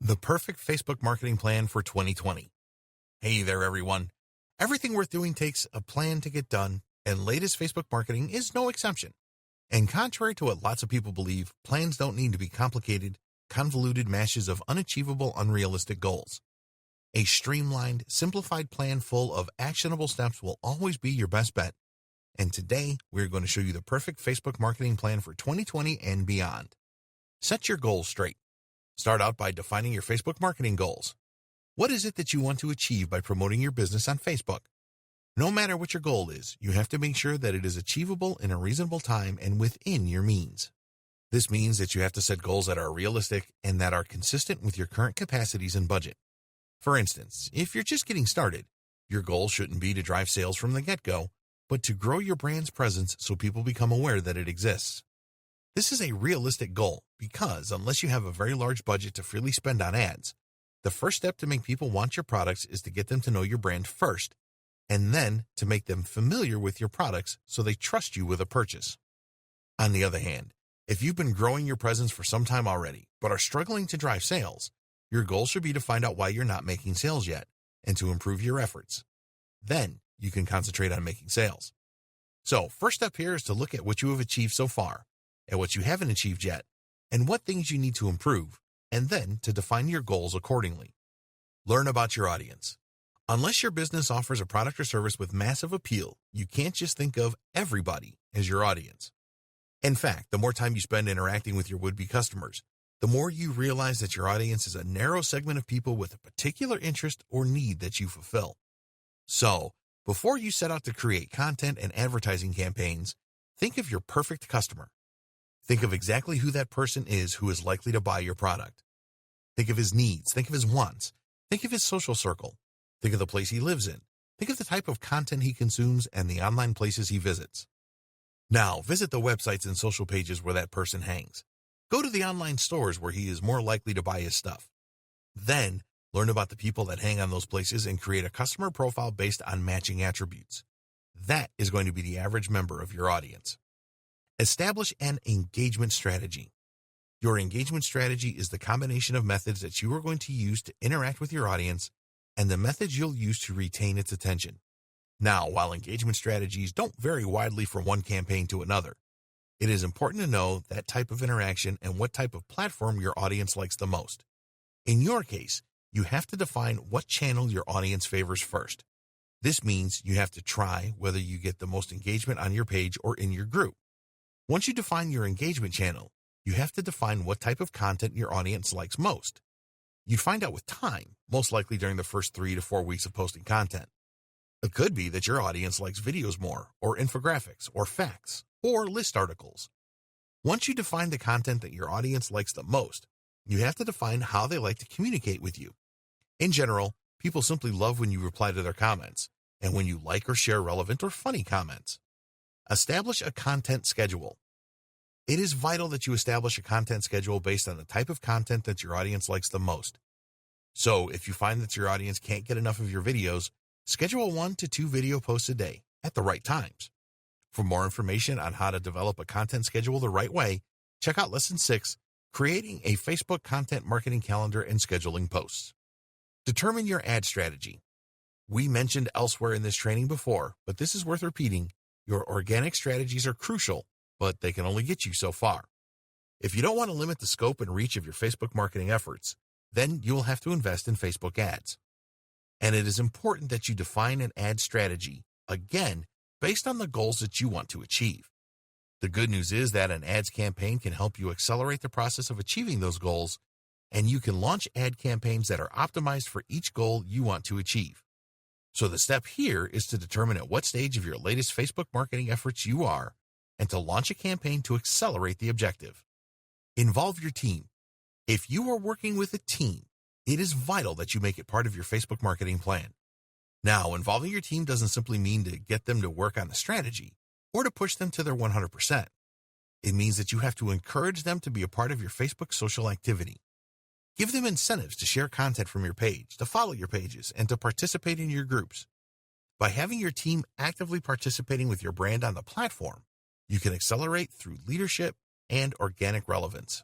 The perfect Facebook marketing plan for 2020. Hey there, everyone. Everything worth doing takes a plan to get done, and latest Facebook marketing is no exception. And contrary to what lots of people believe, plans don't need to be complicated, convoluted mashes of unachievable, unrealistic goals. A streamlined, simplified plan full of actionable steps will always be your best bet. And today, we're going to show you the perfect Facebook marketing plan for 2020 and beyond. Set your goals straight. Start out by defining your Facebook marketing goals. What is it that you want to achieve by promoting your business on Facebook? No matter what your goal is, you have to make sure that it is achievable in a reasonable time and within your means. This means that you have to set goals that are realistic and that are consistent with your current capacities and budget. For instance, if you're just getting started, your goal shouldn't be to drive sales from the get-go, but to grow your brand's presence so people become aware that it exists. This is a realistic goal because unless you have a very large budget to freely spend on ads, the first step to make people want your products is to get them to know your brand first, and then to make them familiar with your products so they trust you with a purchase. On the other hand, if you've been growing your presence for some time already, but are struggling to drive sales, your goal should be to find out why you're not making sales yet and to improve your efforts. Then you can concentrate on making sales. So, first step here is to look at what you have achieved so far, and what you haven't achieved yet, and what things you need to improve, and then to define your goals accordingly. Learn about your audience. Unless your business offers a product or service with massive appeal, you can't just think of everybody as your audience. In fact, the more time you spend interacting with your would-be customers, the more you realize that your audience is a narrow segment of people with a particular interest or need that you fulfill. So, before you set out to create content and advertising campaigns, think of your perfect customer. Think of exactly who that person is who is likely to buy your product. Think of his needs. Think of his wants. Think of his social circle. Think of the place he lives in. Think of the type of content he consumes and the online places he visits. Now, visit the websites and social pages where that person hangs. Go to the online stores where he is more likely to buy his stuff. Then, learn about the people that hang on those places and create a customer profile based on matching attributes. That is going to be the average member of your audience. Establish an engagement strategy. Your engagement strategy is the combination of methods that you are going to use to interact with your audience and the methods you'll use to retain its attention. Now, while engagement strategies don't vary widely from one campaign to another, it is important to know that type of interaction and what type of platform your audience likes the most. In your case, you have to define what channel your audience favors first. This means you have to try whether you get the most engagement on your page or in your group. Once you define your engagement channel, you have to define what type of content your audience likes most. You'd find out with time, most likely during the first 3 to 4 weeks of posting content. It could be that your audience likes videos more, or infographics, or facts, or list articles. Once you define the content that your audience likes the most, you have to define how they like to communicate with you. In general, people simply love when you reply to their comments, and when you like or share relevant or funny comments. Establish a content schedule. It is vital that you establish a content schedule based on the type of content that your audience likes the most. So, if you find that your audience can't get enough of your videos, schedule 1 to 2 video posts a day at the right times. For more information on how to develop a content schedule the right way, check out Lesson 6, Creating a Facebook Content Marketing Calendar and Scheduling Posts. Determine your ad strategy. We mentioned elsewhere in this training before, but this is worth repeating. Your organic strategies are crucial, but they can only get you so far. If you don't want to limit the scope and reach of your Facebook marketing efforts, then you will have to invest in Facebook ads. And it is important that you define an ad strategy, again, based on the goals that you want to achieve. The good news is that an ads campaign can help you accelerate the process of achieving those goals, and you can launch ad campaigns that are optimized for each goal you want to achieve. So the step here is to determine at what stage of your latest Facebook marketing efforts you are and to launch a campaign to accelerate the objective. Involve your team. If you are working with a team, it is vital that you make it part of your Facebook marketing plan. Now, involving your team doesn't simply mean to get them to work on the strategy or to push them to their 100%. It means that you have to encourage them to be a part of your Facebook social activity. Give them incentives to share content from your page, to follow your pages, and to participate in your groups. By having your team actively participating with your brand on the platform, you can accelerate through leadership and organic relevance.